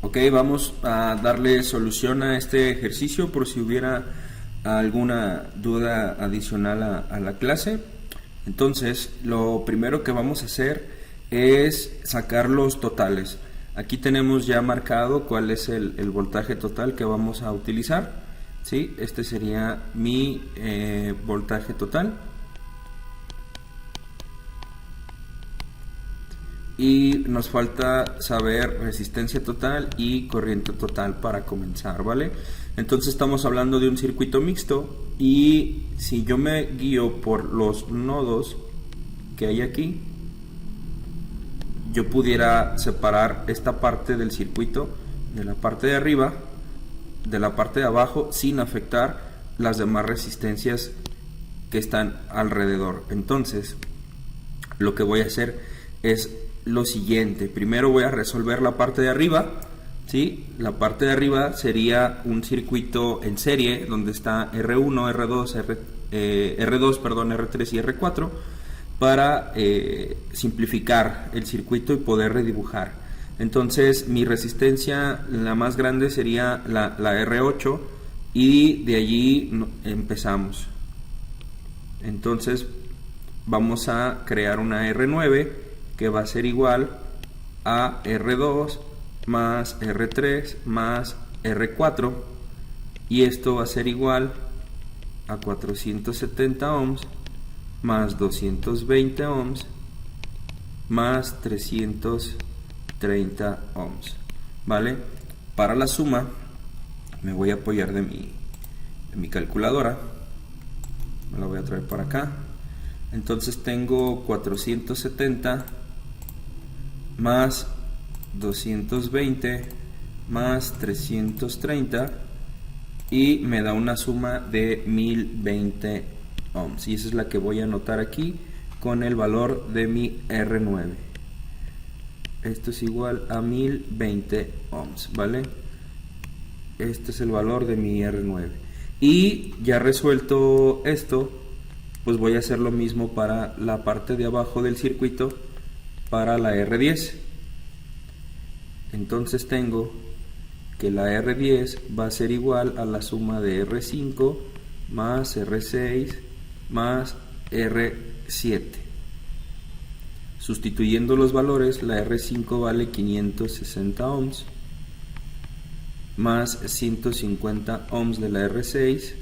Ok, vamos a darle solución a este ejercicio por si hubiera alguna duda adicional a la clase. Entonces, lo primero que vamos a hacer es sacar los totales. Aquí tenemos ya marcado cuál es el voltaje total que vamos a utilizar. ¿Sí? Este sería mi voltaje total. Y nos falta saber resistencia total y corriente total para comenzar, ¿vale? Entonces estamos hablando de un circuito mixto y si yo me guío por los nodos que hay aquí, yo pudiera separar esta parte del circuito de la parte de arriba, de la parte de abajo, sin afectar las demás resistencias que están alrededor. Entonces, lo que voy a hacer es lo siguiente. Primero voy a resolver la parte de arriba, ¿sí? La parte de arriba sería un circuito en serie donde está R1, R2, R3 y R4 para simplificar el circuito y poder redibujar. Entonces mi resistencia la más grande sería la R8 y de allí empezamos. Entonces vamos a crear una R9 que va a ser igual a R2 más R3 más R4 y esto va a ser igual a 470 ohms más 220 ohms más 330 ohms, ¿vale? Para la suma me voy a apoyar de mi calculadora, me la voy a traer para acá. Entonces tengo 470 más 220 más 330 y me da una suma de 1020 ohms y esa es la que voy a anotar aquí con el valor de mi R9. Esto es igual a 1020 ohms, ¿vale? Este es el valor de mi R9 y ya resuelto esto, pues voy a hacer lo mismo para la parte de abajo del circuito para la R10. Entonces tengo que la R10 va a ser igual a la suma de R5 más R6 más R7. Sustituyendo los valores, la R5 vale 560 ohms más 150 ohms de la R6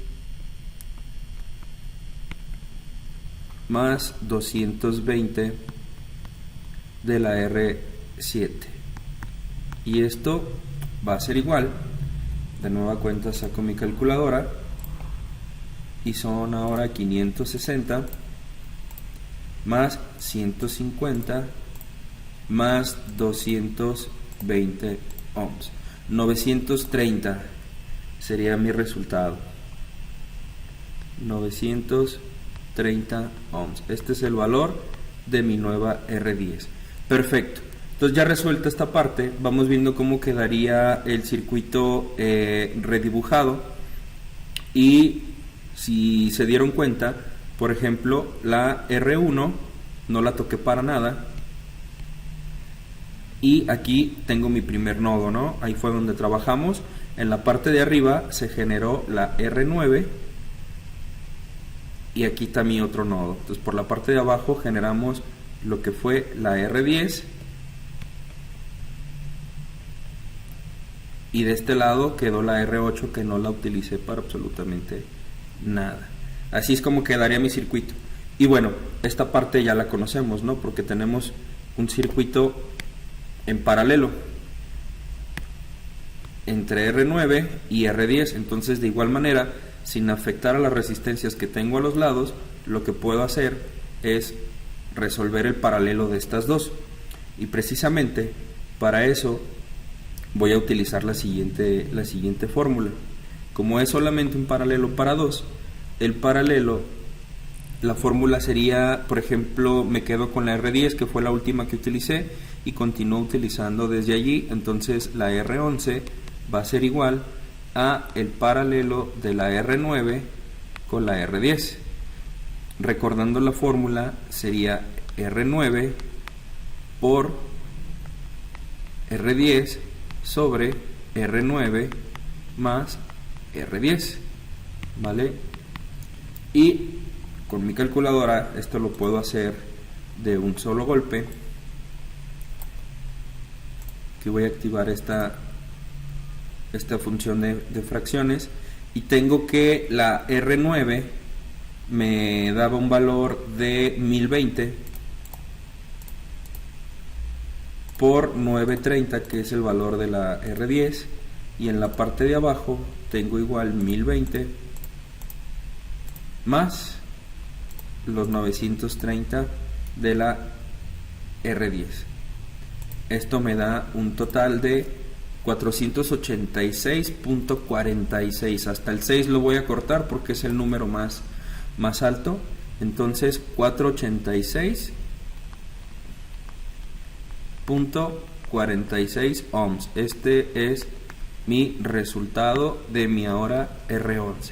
más 220 de la R7 y esto va a ser igual, de nueva cuenta saco mi calculadora y son ahora 560 más 150 más 220 ohms, 930 sería mi resultado, 930 ohms. Este es el valor de mi nueva R10. Perfecto. Entonces ya resuelta esta parte, vamos viendo cómo quedaría el circuito redibujado. Y si se dieron cuenta, por ejemplo, la R1 no la toqué para nada. Y aquí tengo mi primer nodo, ¿no? Ahí fue donde trabajamos. En la parte de arriba se generó la R9. Y aquí está mi otro nodo. Entonces por la parte de abajo generamos lo que fue la R10 y de este lado quedó la R8 que no la utilicé para absolutamente nada. Así es como quedaría mi circuito. Y bueno, esta parte ya la conocemos, ¿no? Porque tenemos un circuito en paralelo entre R9 y R10. Entonces de igual manera, sin afectar a las resistencias que tengo a los lados, lo que puedo hacer es resolver el paralelo de estas dos y precisamente para eso voy a utilizar la siguiente fórmula. Como es solamente un paralelo para dos, el paralelo, la fórmula sería, por ejemplo, me quedo con la R10 que fue la última que utilicé y continúo utilizando desde allí. Entonces la R11 va a ser igual a el paralelo de la R9 con la R10. Recordando la fórmula, sería R9 por R10 sobre R9 más R10, ¿vale? Y con mi calculadora esto lo puedo hacer de un solo golpe. Aquí voy a activar esta función de fracciones y tengo que la R9 me daba un valor de 1020 por 930, que es el valor de la R10, y en la parte de abajo tengo igual 1020 más los 930 de la R10. Esto me da un total de 486.46. Hasta el 6 lo voy a cortar porque es el número más alto. Entonces 486.46 ohms. Este es mi resultado de mi ahora R11.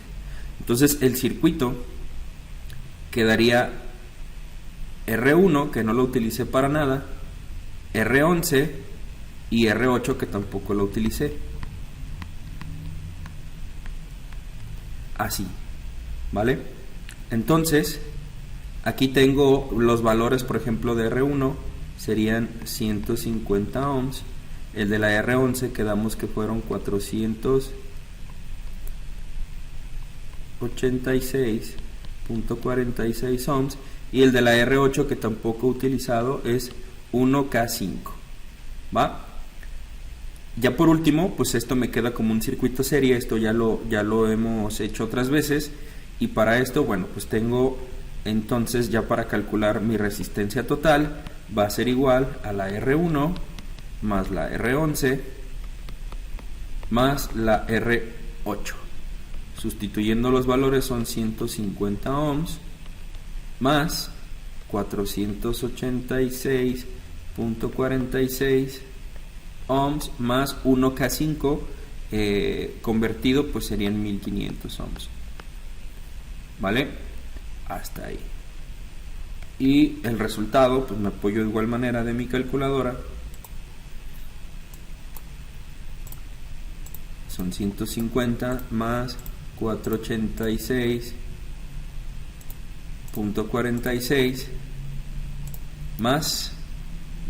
Entonces el circuito quedaría R1, que no lo utilicé para nada, R11 y R8, que tampoco lo utilicé. Así, ¿vale? Entonces aquí tengo los valores, por ejemplo, de R1 serían 150 ohms. El de la R11 quedamos que fueron 486.46 ohms, y el de la R8, que tampoco he utilizado, es 1K5, ¿va? Ya por último, pues esto me queda como un circuito serie. Esto ya lo hemos hecho otras veces, y para esto, bueno, pues tengo entonces ya para calcular mi resistencia total, va a ser igual a la R1 más la R11 más la R8. Sustituyendo los valores son 150 ohms más 486.46 ohms más 1K5 convertido, pues serían 1500 ohms, ¿vale? Hasta ahí. Y el resultado, pues me apoyo de igual manera de mi calculadora. Son 150 más 486.46 más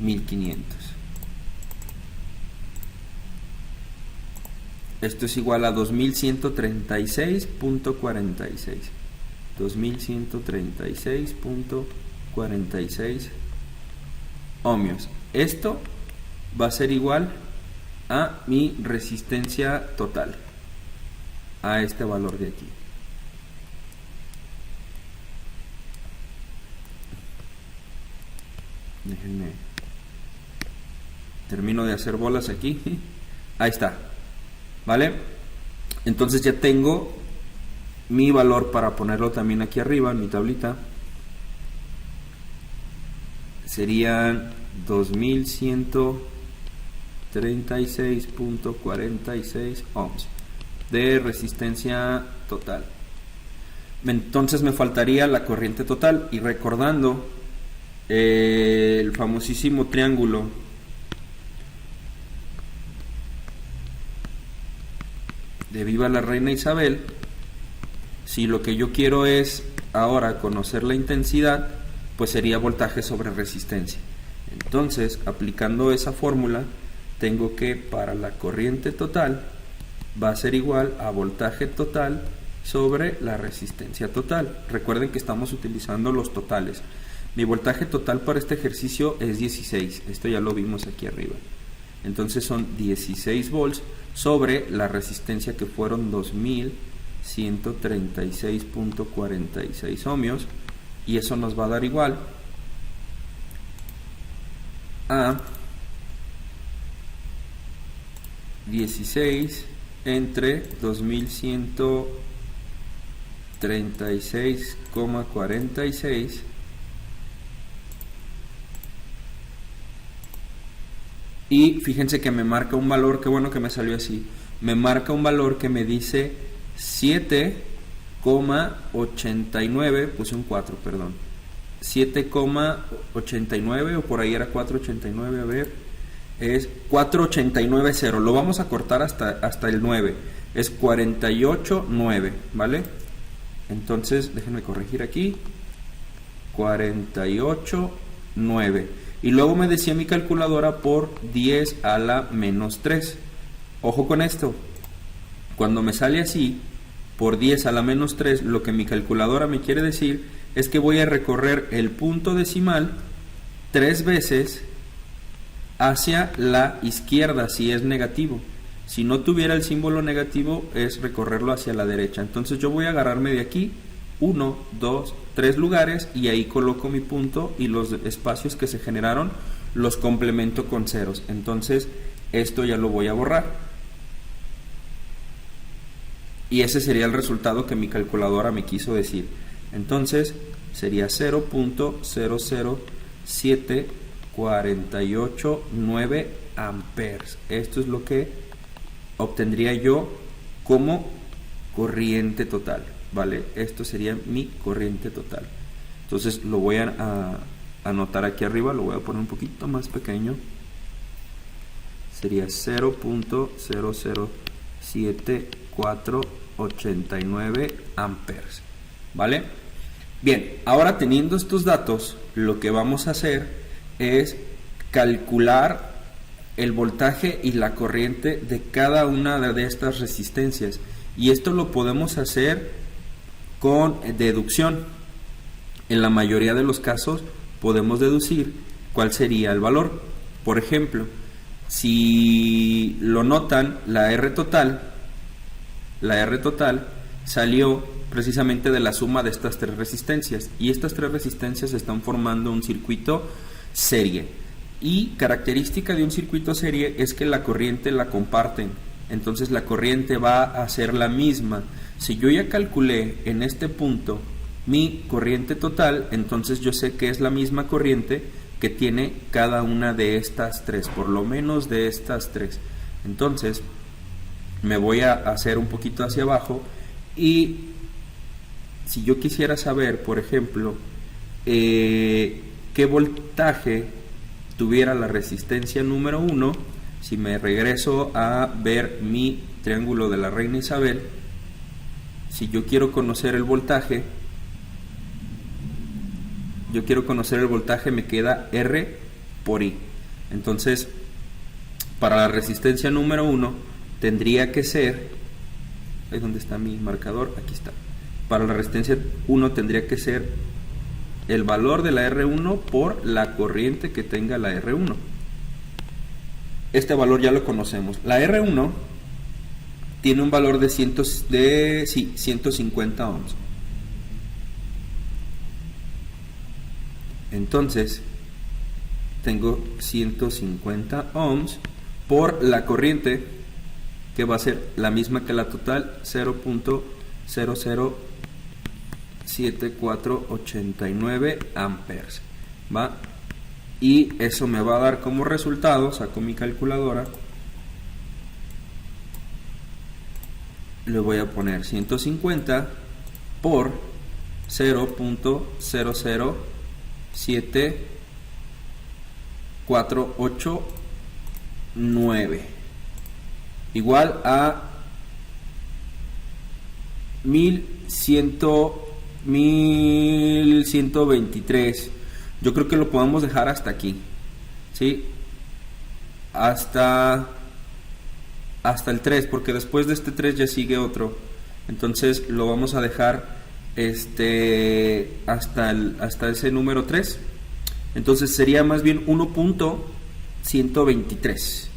1500. Esto es igual a 2136.46. 2136.46 ohmios. Esto va a ser igual a mi resistencia total, a este valor de aquí. Déjenme, termino de hacer bolas aquí. Ahí está, ¿vale? Entonces ya tengo mi valor para ponerlo también aquí arriba en mi tablita. Serían 2136.46 ohms de resistencia total. Entonces me faltaría la corriente total, y recordando el famosísimo triángulo de Viva la Reina Isabel, si lo que yo quiero es ahora conocer la intensidad, pues sería voltaje sobre resistencia. Entonces, aplicando esa fórmula, tengo que para la corriente total va a ser igual a voltaje total sobre la resistencia total. Recuerden que estamos utilizando los totales. Mi voltaje total para este ejercicio es 16, esto ya lo vimos aquí arriba. Entonces son 16 volts sobre la resistencia, que fueron 2136.46 ohmios, y eso nos va a dar igual a 16 entre 2136,46 y fíjense que me marca un valor, qué bueno que me salió así, me marca un valor que me dice 7,89, puse un 4, perdón, 7,89 o por ahí era 4,89, a ver, es 489.0. Lo vamos a cortar hasta el 9. Es 48.9, ¿vale? Entonces, déjenme corregir aquí. 48.9. Y luego me decía mi calculadora por 10 a la menos 3. Ojo con esto. Cuando me sale así, por 10 a la menos 3, lo que mi calculadora me quiere decir es que voy a recorrer el punto decimal 3 veces hacia la izquierda si es negativo. Si no tuviera el símbolo negativo, es recorrerlo hacia la derecha. Entonces yo voy a agarrarme de aquí 1, 2, 3 lugares y ahí coloco mi punto y los espacios que se generaron los complemento con ceros. Entonces esto ya lo voy a borrar. Y ese sería el resultado que mi calculadora me quiso decir. Entonces sería 0.007489 amperes. Esto es lo que obtendría yo como corriente total, ¿vale? Esto sería mi corriente total. Entonces lo voy a anotar aquí arriba, lo voy a poner un poquito más pequeño. Sería 0.0074489 amperes, ¿vale? Bien, ahora teniendo estos datos, lo que vamos a hacer es calcular el voltaje y la corriente de cada una de estas resistencias, y esto lo podemos hacer con deducción. En la mayoría de los casos podemos deducir cuál sería el valor. Por ejemplo, si lo notan, la R total salió precisamente de la suma de estas tres resistencias, y estas tres resistencias están formando un circuito serie. Y característica de un circuito serie es que la corriente la comparten, entonces la corriente va a ser la misma. Si yo ya calculé en este punto mi corriente total, entonces yo sé que es la misma corriente que tiene cada una de estas tres, por lo menos de estas tres. Entonces me voy a hacer un poquito hacia abajo, y si yo quisiera saber, por ejemplo, qué voltaje tuviera la resistencia número 1, si me regreso a ver mi triángulo de la Reina Isabel, si yo quiero conocer el voltaje, me queda R por I. Entonces, para la resistencia número 1 tendría que ser, ¿es donde está mi marcador? Aquí está. Para la resistencia 1 tendría que ser el valor de la R1 por la corriente que tenga la R1. Este valor ya lo conocemos. La R1 tiene un valor de 150 ohms. Entonces tengo 150 ohms por la corriente, que va a ser la misma que la total, 0.007489 amperes, ¿va? Y eso me va a dar como resultado, saco mi calculadora, le voy a poner 150 por 0.007489 igual a 1123. Yo creo que lo podemos dejar hasta aquí, ¿sí? Hasta el 3, porque después de este 3 ya sigue otro. Entonces lo vamos a dejar hasta ese número 3. Entonces sería más bien 1.123.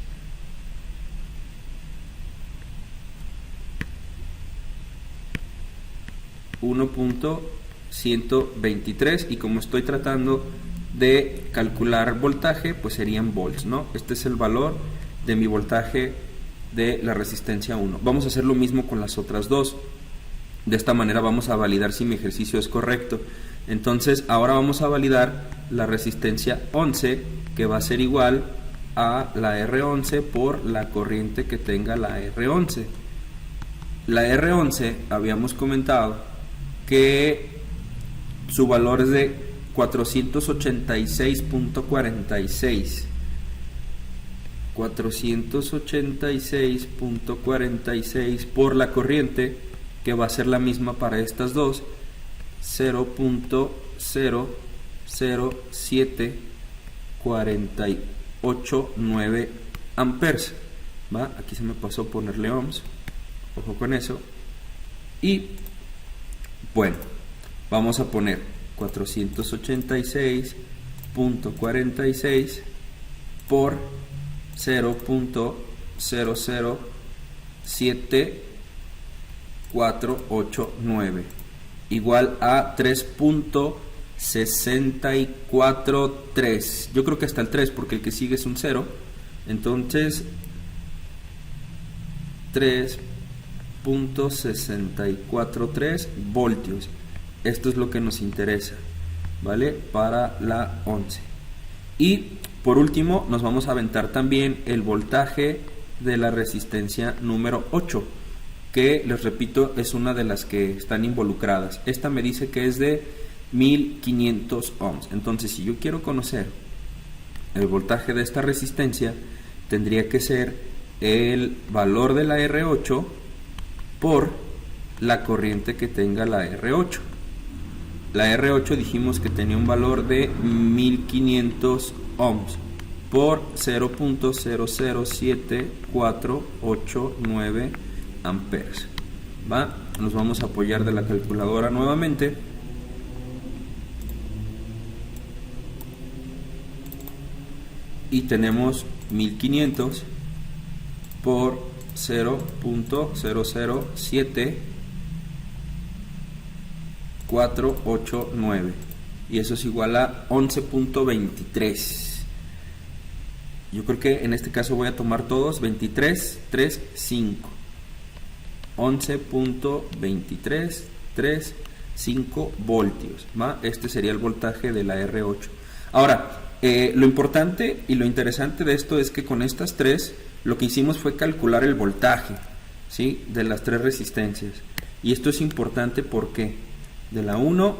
.123, y como estoy tratando de calcular voltaje, pues serían volts, ¿no? Este es el valor de mi voltaje de la resistencia 1. Vamos a hacer lo mismo con las otras dos. De esta manera vamos a validar si mi ejercicio es correcto. Entonces ahora vamos a validar la resistencia 11, que va a ser igual a la R11 por la corriente que tenga la R11. La R11 habíamos comentado que su valor es de 486.46. 486.46 por la corriente, que va a ser la misma para estas dos, 0.007489 amperes. ¿Va? Aquí se me pasó ponerle ohms, ojo con eso. Y bueno, vamos a poner 486.46 por 0.007489 igual a 3.643. Yo creo que hasta el 3, porque el que sigue es un 0. Entonces 3.643 voltios. Esto es lo que nos interesa, ¿vale? Para la 11. Y por último nos vamos a aventar también el voltaje de la resistencia número 8, que les repito es una de las que están involucradas. Esta me dice que es de 1500 ohms. Entonces, si yo quiero conocer el voltaje de esta resistencia, tendría que ser el valor de la R8 por la corriente que tenga la R8. La R8 dijimos que tenía un valor de 1500 ohms por 0.007489 amperes. ¿Va? Nos vamos a apoyar de la calculadora nuevamente. Y tenemos 1500 por 0.007489, y eso es igual a 11.23. Yo creo que en este caso voy a tomar todos 2335. 11.2335 voltios, ¿va? Este sería el voltaje de la R8. Ahora, lo importante y lo interesante de esto es que con estas tres lo que hicimos fue calcular el voltaje, ¿sí?, de las tres resistencias. Y esto es importante porque de la 1,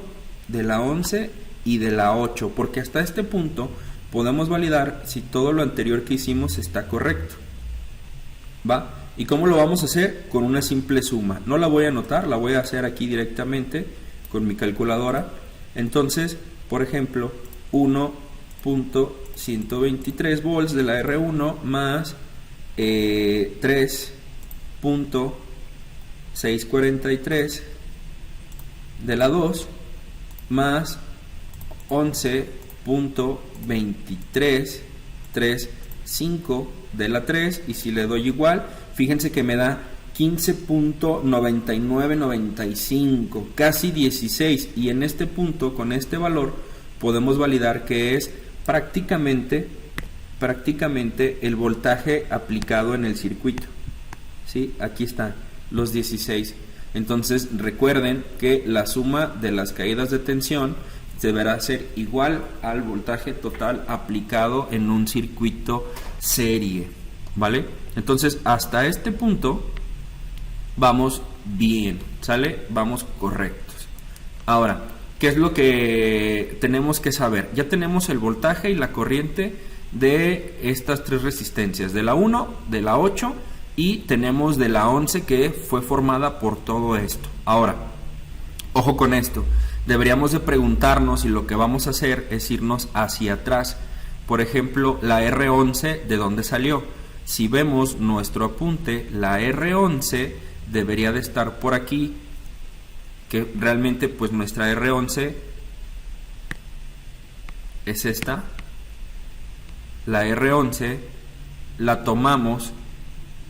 de la 11 y de la 8, porque hasta este punto podemos validar si todo lo anterior que hicimos está correcto, ¿va? ¿Y cómo lo vamos a hacer? Con una simple suma. No la voy a anotar, la voy a hacer aquí directamente con mi calculadora. Entonces, por ejemplo, 1.123 volts de la R1 más 3.643 de la 2 más 11.2335 de la 3, y si le doy igual, fíjense que me da 15.9995, casi 16, y en este punto, con este valor, podemos validar que es prácticamente el voltaje aplicado en el circuito, ¿sí? Aquí están los 16. Entonces recuerden que la suma de las caídas de tensión deberá ser igual al voltaje total aplicado en un circuito serie, ¿vale? Entonces hasta este punto vamos bien, ¿sale? Vamos correctos. Ahora, ¿qué es lo que tenemos que saber? Ya tenemos el voltaje y la corriente de estas tres resistencias, de la 1, de la 8 y tenemos de la 11, que fue formada por todo esto. Ahora, ojo con esto, deberíamos de preguntarnos si lo que vamos a hacer es irnos hacia atrás. Por ejemplo, la R11, ¿de dónde salió? Si vemos nuestro apunte, la R11 debería de estar por aquí, que realmente pues nuestra R11 es esta. La R11 la tomamos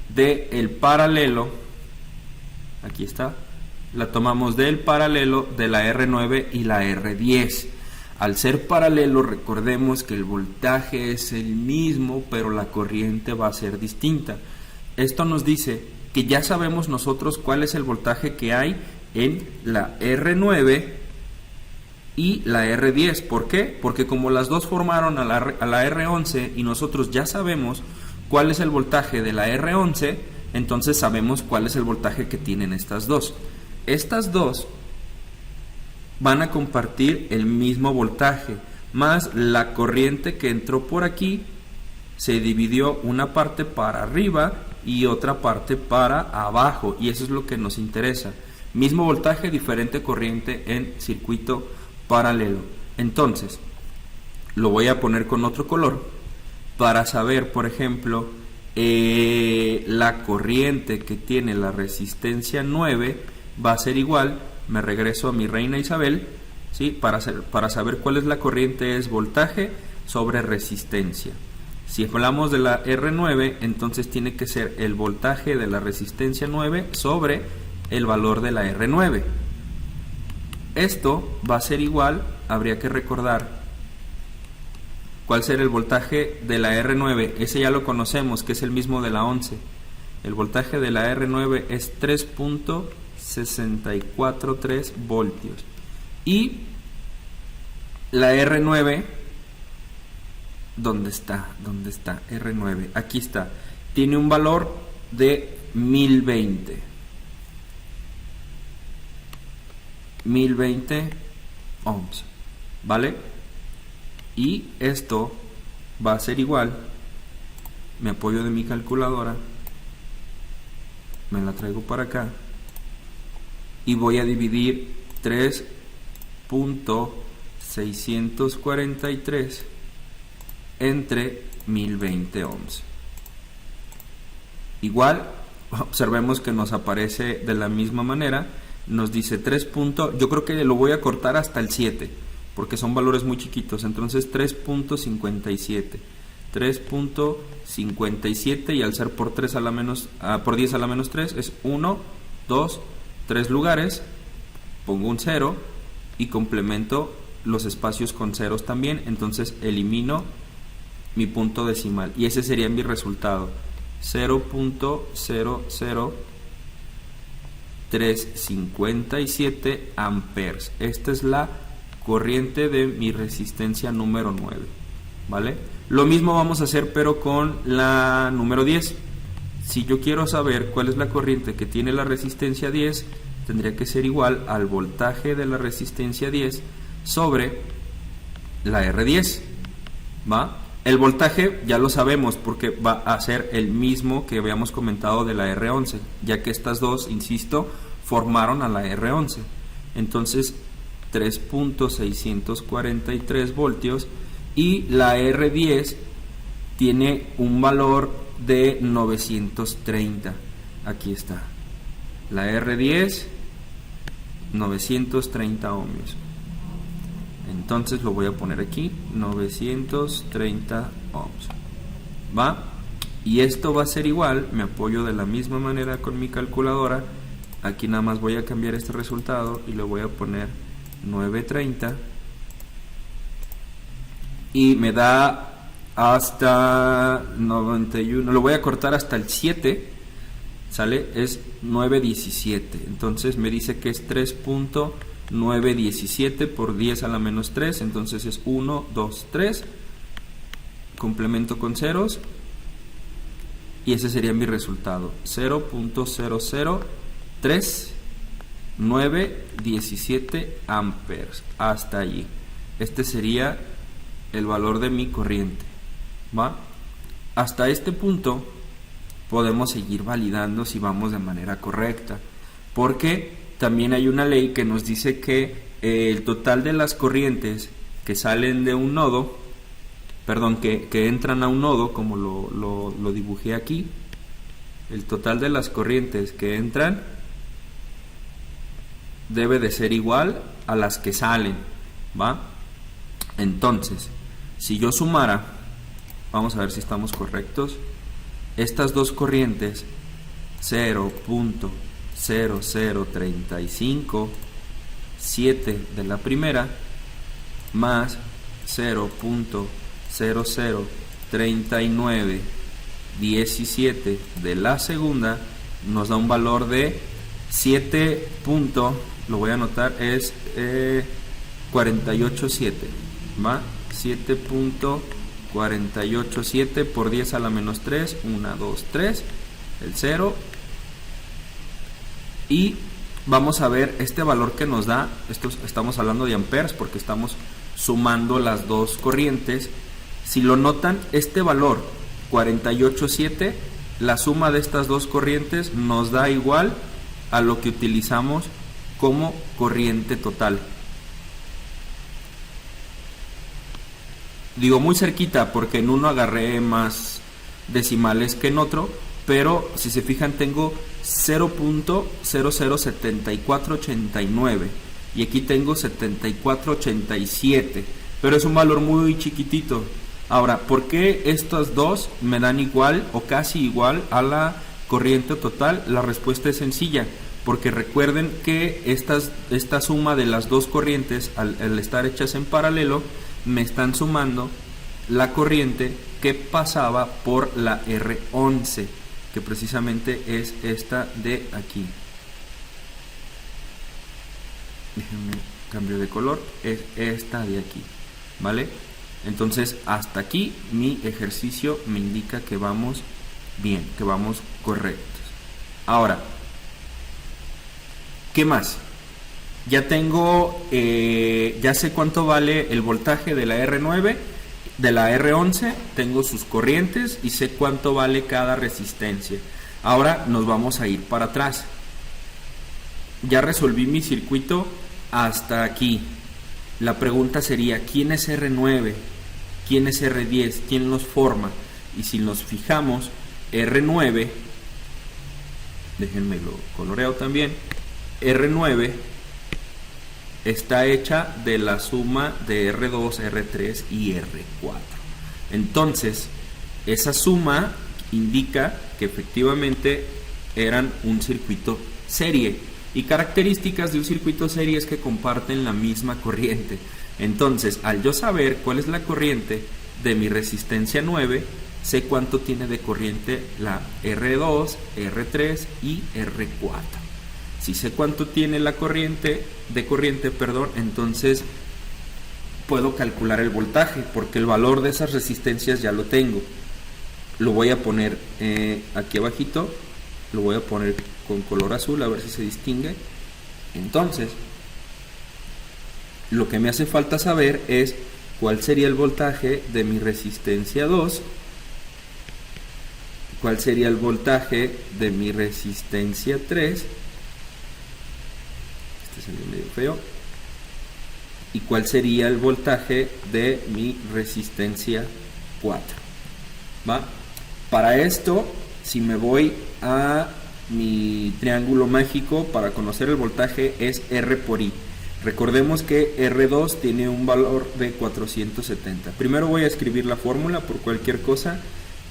del paralelo, aquí está, la tomamos del paralelo de la R9 y la R10. Al ser paralelo, recordemos que el voltaje es el mismo, pero la corriente va a ser distinta. Esto nos dice que ya sabemos nosotros cuál es el voltaje que hay en la R9 y la R10. ¿Por qué? Porque como las dos formaron a la R11 y nosotros ya sabemos cuál es el voltaje de la R11, entonces sabemos cuál es el voltaje que tienen estas dos. Estas dos van a compartir el mismo voltaje, más la corriente que entró por aquí Se dividió una parte para arriba y otra parte para abajo, y eso es lo que nos interesa. Mismo voltaje, diferente corriente en circuito paralelo. Entonces, lo voy a poner con otro color para saber, por ejemplo, la corriente que tiene la resistencia 9 va a ser igual. Me regreso a mi reina Isabel, ¿sí? Para saber cuál es la corriente, es voltaje sobre resistencia. Si hablamos de la R9, entonces tiene que ser el voltaje de la resistencia 9 sobre el valor de la R9. Esto va a ser igual, habría que recordar cuál será el voltaje de la R9. Ese ya lo conocemos, que es el mismo de la 11. El voltaje de la R9 es 3.643 voltios. Y la R9, ¿dónde está? ¿Dónde está? R9, aquí está. Tiene un valor de 1020. 1020 ohms, ¿vale? Y esto va a ser igual, me apoyo de mi calculadora, me la traigo para acá y voy a dividir 3.643 entre 1020 ohms. Igual, observemos que nos aparece de la misma manera, nos dice 3. Yo creo que lo voy a cortar hasta el 7, porque son valores muy chiquitos, entonces 3.57. 3.57 y al ser por 3 a la menos por 10 a la menos 3 es 1, 2, 3 lugares, pongo un 0 y complemento los espacios con ceros también, entonces elimino mi punto decimal y ese sería mi resultado, 0.00357 amperes. Esta es la corriente de mi resistencia número 9, ¿vale? Lo mismo vamos a hacer pero con la número 10. Si yo quiero saber cuál es la corriente que tiene la resistencia 10, tendría que ser igual al voltaje de la resistencia 10 sobre la R10, ¿va? El voltaje ya lo sabemos porque va a ser el mismo que habíamos comentado de la R11, ya que estas dos, insisto, formaron a la R11. Entonces 3.643 voltios y la R10 tiene un valor de 930. Aquí está. La R10, 930 ohmios. Entonces lo voy a poner aquí, 930 ohms. ¿Va? Y esto va a ser igual, me apoyo de la misma manera con mi calculadora. Aquí nada más voy a cambiar este resultado y le voy a poner 930. Y me da hasta 91, lo voy a cortar hasta el 7, ¿sale? Es 917, entonces me dice que es 3.917 por 10 a la menos 3, entonces es 1, 2, 3, complemento con ceros y ese sería mi resultado, 0.003917 amperes, hasta allí. Este sería el valor de mi corriente, ¿va? Hasta este punto podemos seguir validando si vamos de manera correcta, porque también hay una ley que nos dice que el total de las corrientes que salen de un nodo, perdón, que entran a un nodo, como lo dibujé aquí, el total de las corrientes que entran debe de ser igual a las que salen, ¿va? Entonces, si yo sumara, vamos a ver si estamos correctos, estas dos corrientes, 0.0035, 7 de la primera, más 0.0039, 17 de la segunda, nos da un valor de 7. Lo voy a anotar, es 48.7, ¿va? 7.487 por 10 a la menos 3, 1, 2, 3, el 0. Y vamos a ver este valor que nos da, estamos hablando de amperes porque estamos sumando las dos corrientes. Si lo notan, este valor 48.7, la suma de estas dos corrientes nos da igual a lo que utilizamos como corriente total. Digo muy cerquita porque en uno agarré más decimales que en otro, pero si se fijan tengo 0.007489 y aquí tengo 7487, pero es un valor muy chiquitito. Ahora, ¿por qué estas dos me dan igual o casi igual a la corriente total? La respuesta es sencilla, porque recuerden que esta suma de las dos corrientes, al estar hechas en paralelo, me están sumando la corriente que pasaba por la R11, que precisamente es esta de aquí. Déjenme cambio de color, es esta de aquí, ¿vale? Entonces hasta aquí mi ejercicio me indica que vamos bien, que vamos correctos. Ahora, ¿qué más? Ya tengo, ya sé cuánto vale el voltaje de la R9, de la R11, tengo sus corrientes y sé cuánto vale cada resistencia. Ahora nos vamos a ir para atrás. Ya resolví mi circuito hasta aquí. La pregunta sería, ¿quién es R9? ¿Quién es R10? ¿Quién los forma? Y si nos fijamos, R9, déjenme lo coloreo también, R9 está hecha de la suma de R2, R3 y R4. Entonces, esa suma indica que efectivamente eran un circuito serie. Y características de un circuito serie es que comparten la misma corriente. Entonces, al yo saber cuál es la corriente de mi resistencia 9, sé cuánto tiene de corriente la R2, R3 y R4. Si sé cuánto tiene la corriente, entonces puedo calcular el voltaje, porque el valor de esas resistencias ya lo tengo. Lo voy a poner aquí abajito, lo voy a poner con color azul, a ver si se distingue. Entonces, lo que me hace falta saber es cuál sería el voltaje de mi resistencia 2, cuál sería el voltaje de mi resistencia 3, salió medio feo, y cuál sería el voltaje de mi resistencia 4. ¿Va? Para esto, si me voy a mi triángulo mágico para conocer el voltaje, es R por I. Recordemos que R2 tiene un valor de 470. Primero voy a escribir la fórmula por cualquier cosa.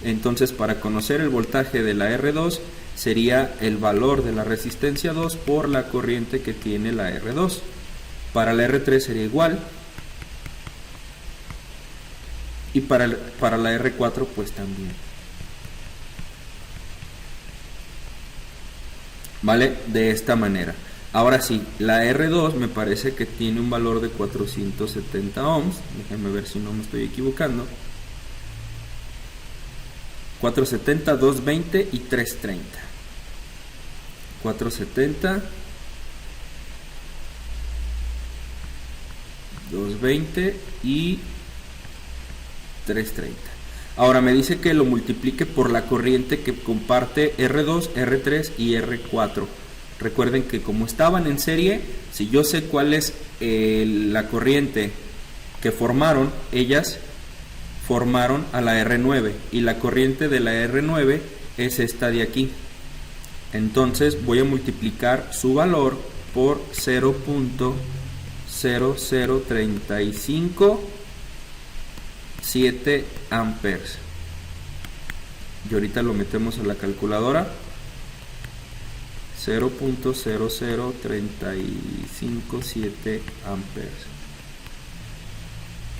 Entonces, para conocer el voltaje de la R2 sería el valor de la resistencia 2 por la corriente que tiene la R2. Para la R3 sería igual, y para la R4 pues también. ¿Vale? De esta manera. Ahora sí, la R2 me parece que tiene un valor de 470 ohms. Déjenme ver si no me estoy equivocando. 470, 220 y 330. 470, 220 y 330. Ahora me dice que lo multiplique por la corriente que comparte R2, R3 y R4. Recuerden que como estaban en serie, si yo sé cuál es la corriente que formaron, ellas formaron a la R9, y la corriente de la R9 es esta de aquí. Entonces voy a multiplicar su valor por 0.00357 amperes. Y ahorita lo metemos a la calculadora. 0.00357 amperes.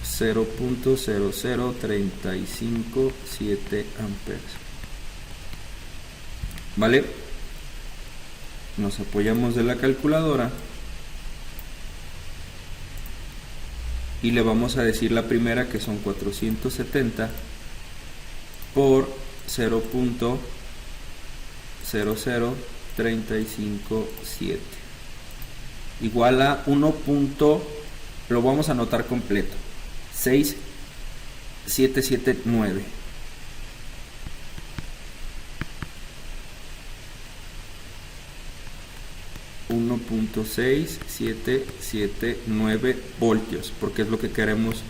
0.00357 amperes. ¿Vale? Nos apoyamos de la calculadora y le vamos a decir la primera, que son 470 por 0.00357 igual a 1. Lo vamos a anotar completo, 6779. 1.6779 voltios, porque es lo que queremos,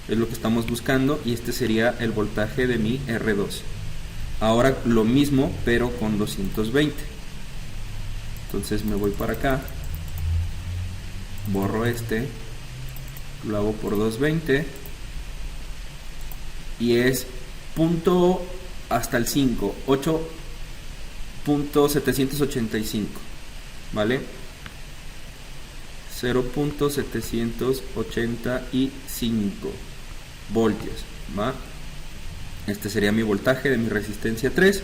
es lo que estamos buscando, y este sería el voltaje de mi R2. Ahora lo mismo, pero con 220. Entonces me voy para acá, borro este, lo hago por 220 y es punto hasta el 5, 8.785, ¿vale? 0.785 voltios, ¿va? Este sería mi voltaje de mi resistencia 3,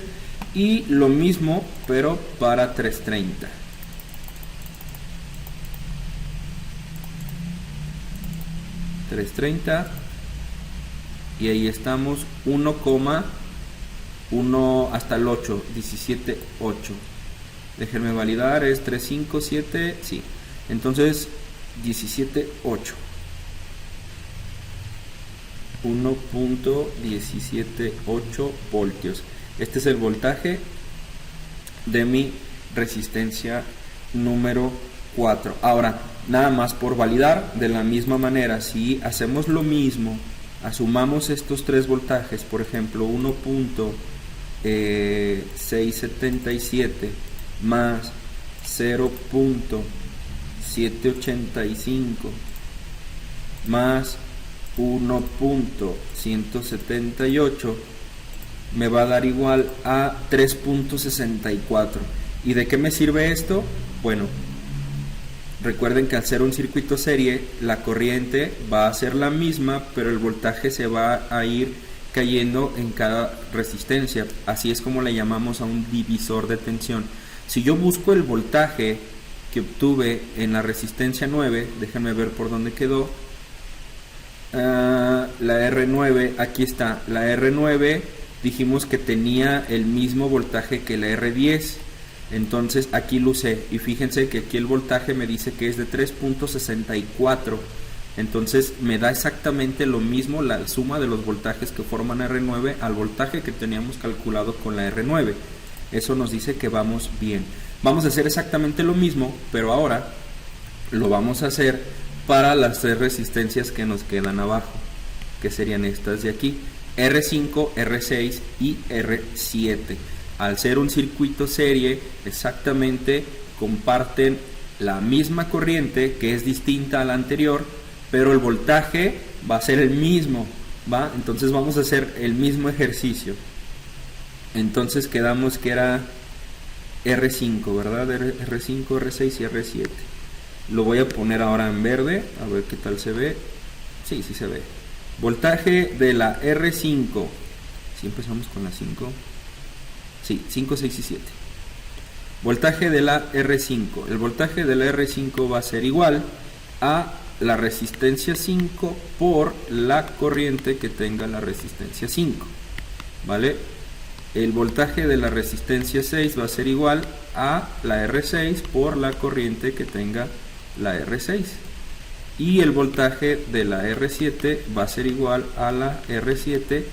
y lo mismo pero para 330. Y ahí estamos, 1,1 hasta el 8, 17.8. Déjenme validar, es 357, sí. Entonces 17.8, 1.178 voltios. Este es el voltaje de mi resistencia número 4. Ahora, nada más por validar, de la misma manera, si hacemos lo mismo, asumamos estos tres voltajes, por ejemplo 1.677 más 0.785 más 1.178, me va a dar igual a 3.64. ¿Y de qué me sirve esto? Bueno, recuerden que al ser un circuito serie, la corriente va a ser la misma, pero el voltaje se va a ir cayendo en cada resistencia. Así es como le llamamos a un divisor de tensión. Si yo busco el voltaje que obtuve en la resistencia 9, déjenme ver por dónde quedó. La R9, aquí está. La R9 dijimos que tenía el mismo voltaje que la R10. Entonces aquí lo usé, y fíjense que aquí el voltaje me dice que es de 3.64. entonces me da exactamente lo mismo la suma de los voltajes que forman R9 al voltaje que teníamos calculado con la R9. Eso nos dice que vamos bien. Vamos a hacer exactamente lo mismo, pero ahora lo vamos a hacer para las tres resistencias que nos quedan abajo, que serían estas de aquí, R5, R6 y R7. Al ser un circuito serie, exactamente comparten la misma corriente, que es distinta a la anterior, pero el voltaje va a ser el mismo, ¿va? Entonces vamos a hacer el mismo ejercicio. Entonces quedamos que era R5, ¿verdad? R5, R6 y R7. Lo voy a poner ahora en verde, a ver qué tal se ve. Sí, sí se ve. Voltaje de la R5. Si empezamos con la 5. Sí, 5, 6 y 7. Voltaje de la R5. El voltaje de la R5 va a ser igual a la resistencia 5 por la corriente que tenga la resistencia 5. ¿Vale? El voltaje de la resistencia 6 va a ser igual a la R6 por la corriente que tenga la R6. Y el voltaje de la R7 va a ser igual a la R7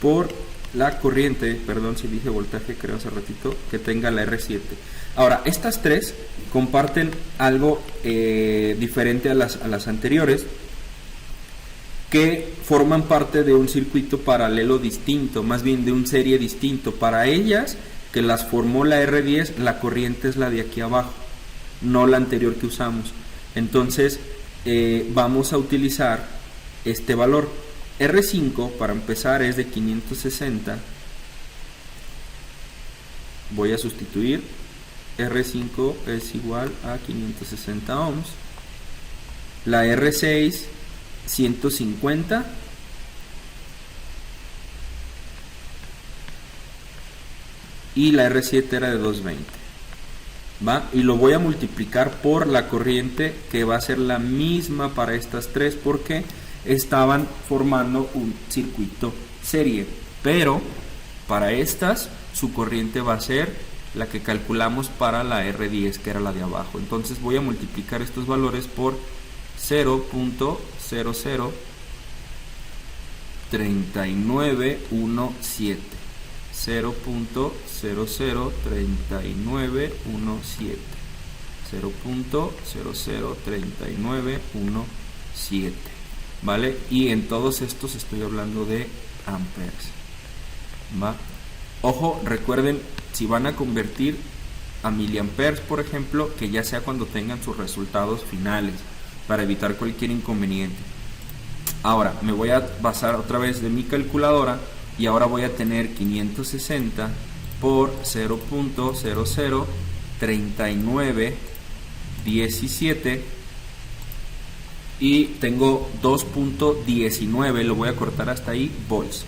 por la corriente, perdón si dije voltaje creo hace ratito, que tenga la R7. Ahora, estas tres comparten algo diferente a las anteriores, que forman parte de un circuito paralelo distinto, más bien de un serie distinto. Para ellas, que las formó la R10, la corriente es la de aquí abajo, no la anterior que usamos. Entonces vamos a utilizar este valor. R5 para empezar es de 560. Voy a sustituir. R5 es igual a 560 ohms. La R6 150. Y la R7 era de 220. ¿Va? Y lo voy a multiplicar por la corriente, que va a ser la misma para estas tres, porque estaban formando un circuito serie. Pero para estas su corriente va a ser la que calculamos para la R10, que era la de abajo. Entonces voy a multiplicar estos valores por 0.003917. 0.003917. 0.0039117, ¿vale? Y en todos estos estoy hablando de amperes, ¿va? Ojo, recuerden, si van a convertir a miliamperes, por ejemplo, que ya sea cuando tengan sus resultados finales, para evitar cualquier inconveniente. Ahora me voy a basar otra vez de mi calculadora y ahora voy a tener 560 por 0.003917 y tengo 2.19, lo voy a cortar hasta ahí, volts.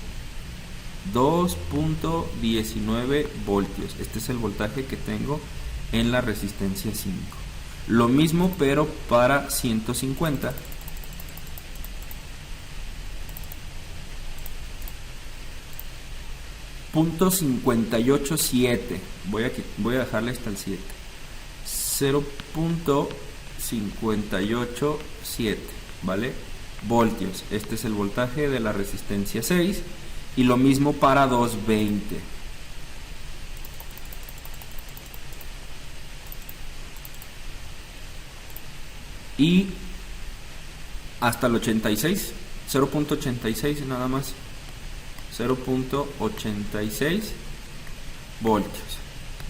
2.19 voltios. Este es el voltaje que tengo en la resistencia 5. Lo mismo pero para 150. .587. Voy a dejarle hasta el 7. 0.587, ¿vale? Voltios. Este es el voltaje de la resistencia 6. Y lo mismo para 220. Y hasta el 86, 0.86 nada más, 0.86 voltios,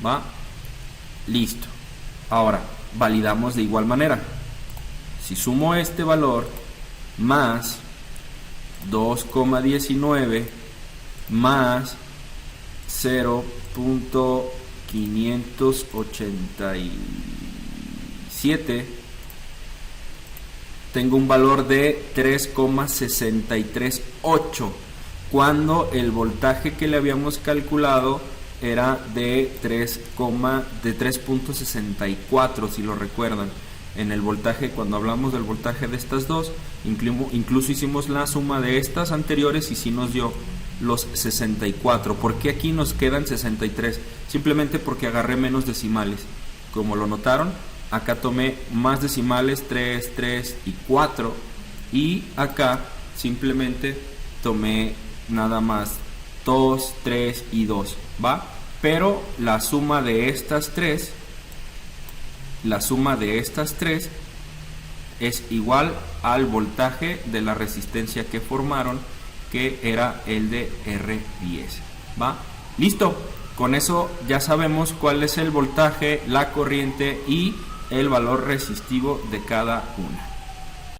¿va? Listo. Ahora validamos de igual manera. Si sumo este valor más 2,19 más 0.587, tengo un valor de 3,638, cuando el voltaje que le habíamos calculado era de 3.64, si lo recuerdan. En el voltaje, cuando hablamos del voltaje de estas dos, incluso hicimos la suma de estas anteriores y sí nos dio los 64. ¿Por qué aquí nos quedan 63? Simplemente porque agarré menos decimales. Como lo notaron, acá tomé más decimales, 3, 3 y 4, y acá simplemente tomé nada más 2, 3 y 2, ¿va? Pero la suma de estas tres es igual al voltaje de la resistencia que formaron, que era el de R10, ¿va? Listo, con eso ya sabemos cuál es el voltaje, la corriente y el valor resistivo de cada una.